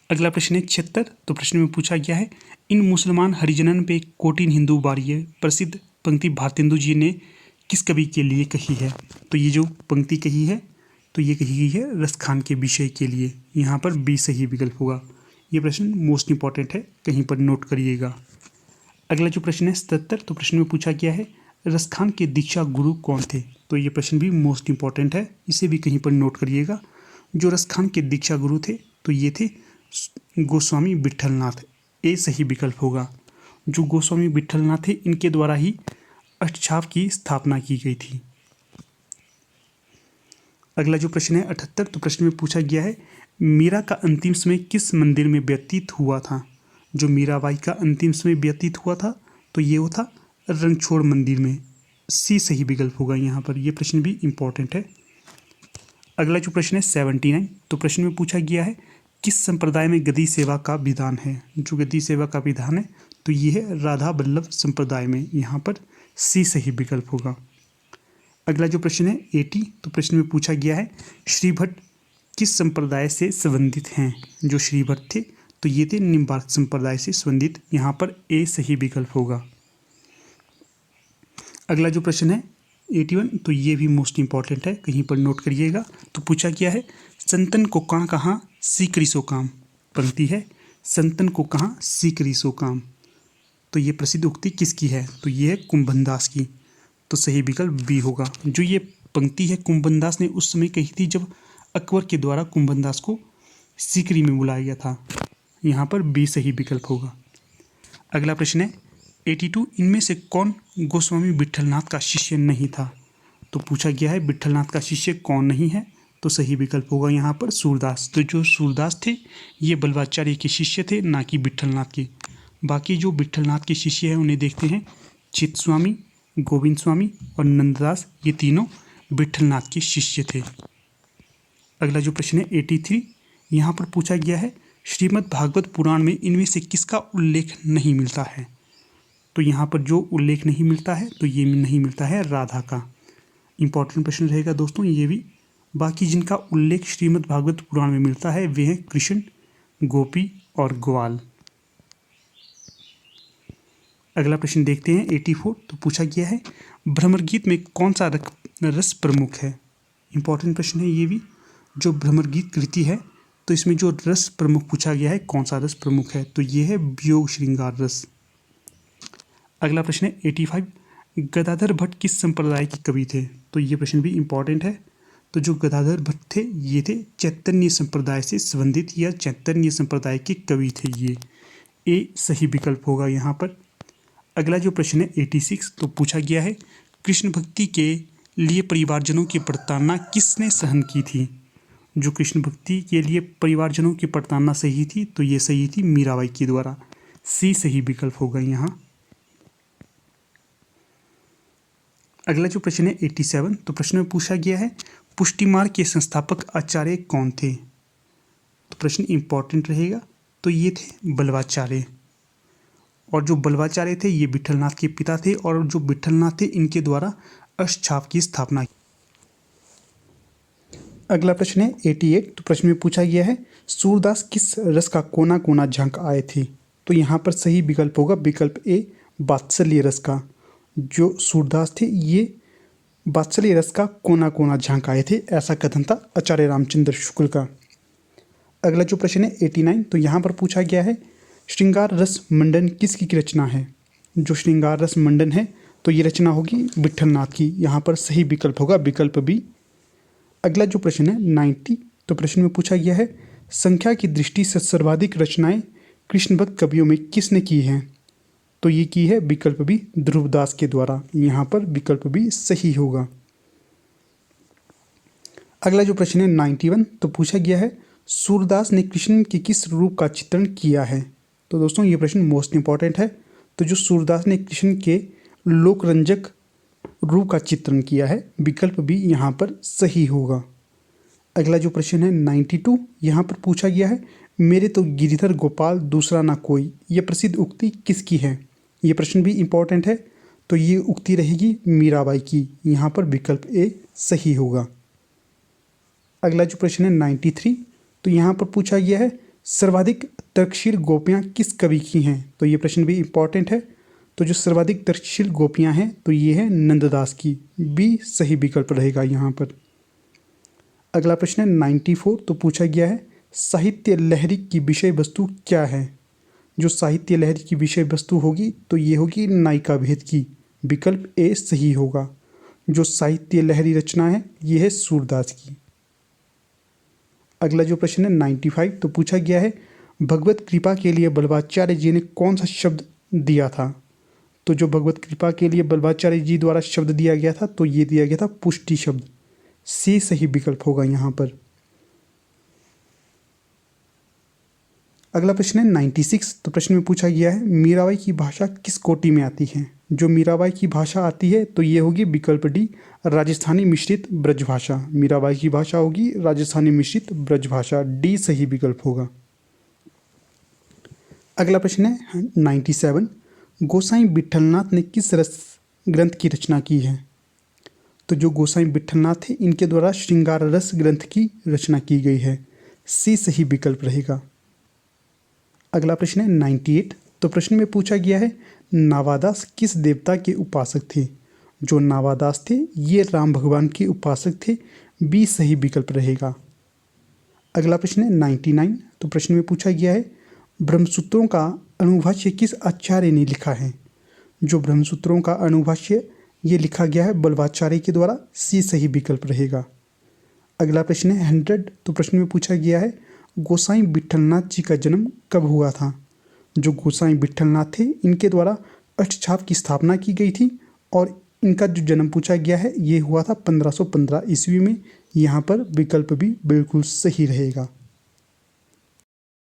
अगला प्रश्न है 76। तो प्रश्न में पूछा गया है, इन मुसलमान हरिजनन पे कोटिन हिंदू बारिये प्रसिद्ध पंक्ति भारतेंदु जी ने किस कवि के लिए कही है। तो ये जो पंक्ति कही है तो ये कही गई है रसखान के विषय के लिए। यहाँ पर बी सही विकल्प होगा। ये प्रश्न मोस्ट इंपॉर्टेंट है, कहीं पर नोट करिएगा। अगला जो प्रश्न है 77। तो प्रश्न में पूछा गया है, रसखान के दीक्षा गुरु कौन थे। तो ये प्रश्न भी मोस्ट इंपॉर्टेंट है, इसे भी कहीं पर नोट करिएगा। जो रसखान के दीक्षा गुरु थे तो ये थे गोस्वामी विट्ठलनाथ। ए सही विकल्प होगा। जो गोस्वामी विट्ठलनाथ थे इनके द्वारा ही अष्टछाप की स्थापना की गई थी। अगला जो प्रश्न है 78। तो प्रश्न में पूछा गया है, मीरा का अंतिम समय किस मंदिर में व्यतीत हुआ था। जो मीराबाई का अंतिम समय व्यतीत हुआ था तो ये वो था रणछोड़ मंदिर में। सी सही विकल्प होगा यहाँ पर। यह प्रश्न भी इंपॉर्टेंट है। अगला जो प्रश्न है 79। तो प्रश्न में पूछा गया है, किस संप्रदाय में गद्दी सेवा का विधान है। जो गद्दी सेवा का विधान है तो ये है राधा वल्लभ संप्रदाय में। यहाँ पर सी सही विकल्प होगा। अगला जो प्रश्न है 80। तो प्रश्न में पूछा गया है, श्री भट्ट किस संप्रदाय से संबंधित हैं। जो श्री भट्ट थे तो ये थे निम्बार्क संप्रदाय से संबंधित। यहाँ पर ए सही विकल्प होगा। अगला जो प्रश्न है 81। तो ये भी मोस्ट इंपॉर्टेंट है, कहीं पर नोट करिएगा। तो पूछा गया है, संतन को कहाँ कहाँ सीकरी सो काम। पंक्ति है, संतन को कहाँ सीकरी सो काम। तो ये प्रसिद्ध उक्ति किसकी है। तो ये है कुंभनदास की। तो सही विकल्प बी होगा। जो ये पंक्ति है कुंभनदास ने उस समय कही थी जब अकबर के द्वारा कुंभनदास को सीकरी में बुलाया गया था। यहाँ पर बी सही विकल्प होगा। अगला प्रश्न है 82। इनमें से कौन गोस्वामी विट्ठलनाथ का शिष्य नहीं था। तो पूछा गया है विट्ठलनाथ का शिष्य कौन नहीं है। तो सही विकल्प होगा यहाँ पर सूरदास। तो जो सूरदास थे ये बल्लभाचार्य के शिष्य थे, ना कि विट्ठलनाथ के। बाकी जो विट्ठलनाथ के शिष्य हैं उन्हें देखते हैं, चित्त स्वामी, गोविंद स्वामी और नंददास, ये तीनों विट्ठलनाथ के शिष्य थे। अगला जो प्रश्न है 83। यहाँ पर पूछा गया है, श्रीमद् भागवत पुराण में इनमें से किसका उल्लेख नहीं मिलता है। तो यहाँ पर जो उल्लेख नहीं मिलता है तो ये नहीं मिलता है राधा का। इंपॉर्टेंट प्रश्न रहेगा दोस्तों ये भी। बाकी जिनका उल्लेख श्रीमद् भागवत पुराण में मिलता है वे हैं कृष्ण, गोपी और ग्वाल। अगला प्रश्न देखते हैं 84। तो पूछा गया है, भ्रमर गीत में कौन सा रस प्रमुख है। इंपॉर्टेंट प्रश्न है ये भी। जो भ्रमर गीत कृति है तो इसमें जो रस प्रमुख पूछा गया है कौन सा रस प्रमुख है। तो ये है वियोग श्रृंगार रस। अगला प्रश्न है 85। गदाधर भट्ट किस संप्रदाय के कवि थे। तो ये प्रश्न भी इंपॉर्टेंट है। तो जो गदाधर भट्ट थे ये थे चैतन्य संप्रदाय से संबंधित या चैतन्य संप्रदाय के कवि थे ये। ए सही विकल्प होगा यहाँ पर। अगला जो प्रश्न है 86। तो पूछा गया है, कृष्ण भक्ति के लिए परिवारजनों की प्रताड़ना किसने सहन की थी। जो कृष्ण भक्ति के लिए परिवारजनों की प्रताड़ना सही थी तो ये सही थी मीराबाई के द्वारा। सी सही विकल्प होगा यहाँ। अगला जो प्रश्न है 87। तो प्रश्न में पूछा गया है, पुष्टि मार्ग के संस्थापक आचार्य कौन थे। तो प्रश्न इंपॉर्टेंट रहेगा। तो ये थे बल्लभाचार्य। और जो बल्लभाचार्य थे ये विट्ठलनाथ के पिता थे और जो विट्ठलनाथ थे इनके द्वारा अष्टछाप की स्थापना। अगला प्रश्न है 88। तो प्रश्न में पूछा गया है, सूरदास किस रस का कोना कोना झांक आए थे। तो यहाँ पर सही विकल्प होगा विकल्प ए, वात्सल्य रस का। जो सूरदास थे ये वात्सल्य रस का कोना कोना झांक आए थे, ऐसा कथन था आचार्य रामचंद्र शुक्ल का। अगला जो प्रश्न है 89। तो यहाँ पर पूछा गया है, श्रृंगार रस मंडन किसकी रचना है। जो श्रृंगार रस मंडन है तो ये रचना होगी विट्ठलनाथ की। यहाँ पर सही विकल्प होगा विकल्प बी। अगला जो प्रश्न है 90। तो प्रश्न में पूछा गया है, संख्या की दृष्टि से सर्वाधिक रचनाएं कृष्ण भक्त कवियों में किसने की हैं। तो ये की है विकल्प बी, ध्रुवदास के द्वारा। यहाँ पर विकल्प बी सही होगा। अगला जो प्रश्न है 91। तो पूछा गया है, सूरदास ने कृष्ण के किस रूप का चित्रण किया है। तो दोस्तों ये प्रश्न मोस्ट इंपॉर्टेंट है। तो जो सूरदास ने कृष्ण के लोकरंजक रूप का चित्रण किया है, विकल्प बी यहाँ पर सही होगा। अगला जो प्रश्न है 92। यहाँ पर पूछा गया है, मेरे तो गिरिधर गोपाल दूसरा ना कोई, यह प्रसिद्ध उक्ति किसकी है। ये प्रश्न भी इंपॉर्टेंट है। तो ये उक्ति रहेगी मीराबाई की। यहाँ पर विकल्प ए सही होगा। अगला जो प्रश्न है 93। तो यहाँ पर पूछा गया है, सर्वाधिक तर्कशील गोपियाँ किस कवि की हैं? तो ये प्रश्न भी इम्पॉर्टेंट है। तो जो सर्वाधिक तर्कशील गोपियाँ हैं तो ये है नंददास की। बी सही विकल्प रहेगा यहाँ पर। अगला प्रश्न है 94। तो पूछा गया है साहित्य लहरी की विषय वस्तु क्या है? जो साहित्य लहरी की विषय वस्तु होगी तो ये होगी नायिका भेद की। विकल्प ए सही होगा। जो साहित्य लहरी रचना है ये है सूरदास की। अगला जो प्रश्न है 95। तो पूछा गया है भगवत कृपा के लिए बल्लभाचार्य जी ने कौन सा शब्द दिया था? तो जो भगवत कृपा के लिए बल्लभाचार्य जी द्वारा शब्द दिया गया था तो ये दिया गया था पुष्टि शब्द। सी सही विकल्प होगा यहाँ पर। अगला प्रश्न है 96। तो प्रश्न में पूछा गया है मीराबाई की भाषा किस कोटि में आती है? जो मीराबाई की भाषा आती है तो ये होगी विकल्प डी राजस्थानी मिश्रित ब्रजभाषा। मीराबाई की भाषा होगी राजस्थानी मिश्रित ब्रजभाषा। डी सही विकल्प होगा। अगला प्रश्न है 97। गोसाई विट्ठलनाथ ने किस रस ग्रंथ की रचना की है? तो जो गोसाई विट्ठलनाथ है इनके द्वारा श्रृंगार रस ग्रंथ की रचना की गई है। सी सही विकल्प रहेगा। अगला प्रश्न है 98। तो प्रश्न में पूछा गया है नावादास किस देवता के उपासक थे? जो नावादास थे ये राम भगवान के उपासक थे। बी सही विकल्प रहेगा। अगला प्रश्न है 99। तो प्रश्न में पूछा गया है ब्रह्मसूत्रों का अनुभाष्य किस आचार्य ने लिखा है? जो ब्रह्मसूत्रों का अनुभाष्य ये लिखा गया है बल्लभाचार्य के द्वारा। सी सही विकल्प रहेगा। अगला प्रश्न है 100। तो प्रश्न में पूछा गया है गोसाई विट्ठलनाथ जी का जन्म कब हुआ था? जो गोसाई विट्ठलनाथ थे इनके द्वारा अष्टछाप की स्थापना की गई थी और इनका जो जन्म पूछा गया है ये हुआ था 1515 ईस्वी में। यहाँ पर विकल्प भी बिल्कुल सही रहेगा।